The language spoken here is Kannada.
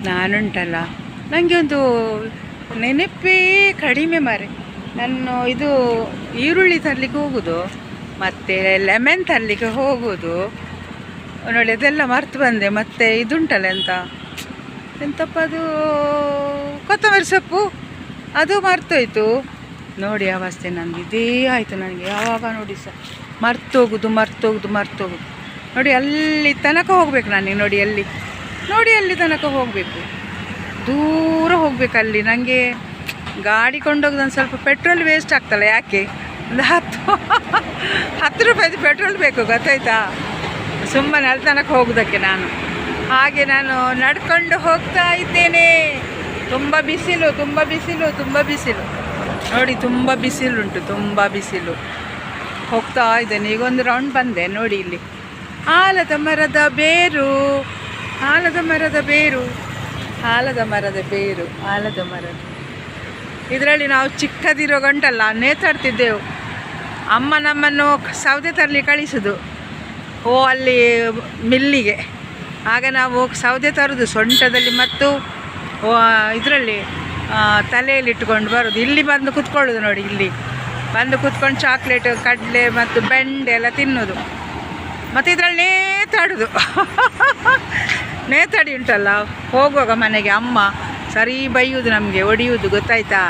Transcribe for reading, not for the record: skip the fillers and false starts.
ನಾನುಂಟಲ್ಲ, ನನಗೆ ಒಂದು ನೆನಪೇ ಕಡಿಮೆ ಮಾರೆ. ನಾನು ಇದು ಈರುಳ್ಳಿ ತರಲಿಕ್ಕೆ ಹೋಗೋದು, ಮತ್ತು ಲೆಮನ್ ತರಲಿಕ್ಕೆ ಹೋಗೋದು ನೋಡಿ, ಅದೆಲ್ಲ ಮರ್ತು ಬಂದೆ. ಮತ್ತು ಇದುಂಟಲ್ಲ ಎಂತಪ್ಪ ಅದು, ಕೊತ್ತಂಬರಿ ಸೊಪ್ಪು, ಅದು ಮರ್ತೋಯ್ತು ನೋಡಿ. ಅವಸ್ಥೆ ನನಗೆ ಇದೇ ಆಯಿತು. ನನಗೆ ಯಾವಾಗ ನೋಡಿ ಮರ್ತೋಗೋದು ನೋಡಿ. ಅಲ್ಲಿ ತನಕ ಹೋಗ್ಬೇಕು ನನಗೆ ನೋಡಿ, ಅಲ್ಲಿ ತನಕ ಹೋಗಬೇಕು, ದೂರ ಹೋಗ್ಬೇಕು. ಅಲ್ಲಿ ನನಗೆ ಗಾಡಿ ಕೊಂಡೋಗೋದು ಒಂದು ಸ್ವಲ್ಪ ಪೆಟ್ರೋಲ್ ವೇಸ್ಟ್ ಆಗ್ತಲ್ಲ, ಯಾಕೆ ಒಂದು 10 ರೂಪಾಯಿದು ಪೆಟ್ರೋಲ್ ಬೇಕು, ಗೊತ್ತಾಯ್ತಾ? ಸುಮ್ಮನೆ ಅಲ್ಲಿ ತನಕ ಹೋಗೋದಕ್ಕೆ ಹಾಗೆ ನಾನು ನಡ್ಕೊಂಡು ಹೋಗ್ತಾ ಇದ್ದೇನೆ. ತುಂಬ ಬಿಸಿಲು ನೋಡಿ, ತುಂಬ ಬಿಸಿಲು. ಹೋಗ್ತಾ ಇದ್ದೇನೆ. ಈಗ ಒಂದು ರೌಂಡ್ ಬಂದೆ ನೋಡಿ. ಇಲ್ಲಿ ಆಲದ ಮರದ ಬೇರು. ಇದರಲ್ಲಿ ನಾವು ಚಿಕ್ಕದಿರೋ ಗಂಟಲ್ಲ ನೇತಾಡ್ತಿದ್ದೆವು. ಅಮ್ಮ ನಮ್ಮನ್ನು ಸೌದೆ ತರಲಿ ಕಳಿಸೋದು ಅಲ್ಲಿ ಮಿಲ್ಲಿಗೆ. ಆಗ ನಾವು ಸೌದೆ ತರೋದು ಸೊಂಟದಲ್ಲಿ ಮತ್ತು ಇದರಲ್ಲಿ ತಲೆಯಲ್ಲಿ ಇಟ್ಕೊಂಡು ಬರೋದು. ಇಲ್ಲಿ ಬಂದು ಕೂತ್ಕೊಳ್ಳೋದು ನೋಡಿ. ಇಲ್ಲಿ ಬಂದು ಕೂತ್ಕೊಂಡು ಚಾಕ್ಲೇಟು, ಕಡಲೆ ಮತ್ತು ಬೆಂಡೆ ಎಲ್ಲ ತಿನ್ನೋದು. ಮತ್ತು ಇದರಲ್ಲಿ ನೇತಾಡಿ ಉಂಟಲ್ಲ, ಹೋಗುವಾಗ ಮನೆಗೆ ಅಮ್ಮ ಸರಿ ಬೈಯೋದು, ನಮಗೆ ಹೊಡೆಯೋದು, ಗೊತ್ತಾಯ್ತಾ?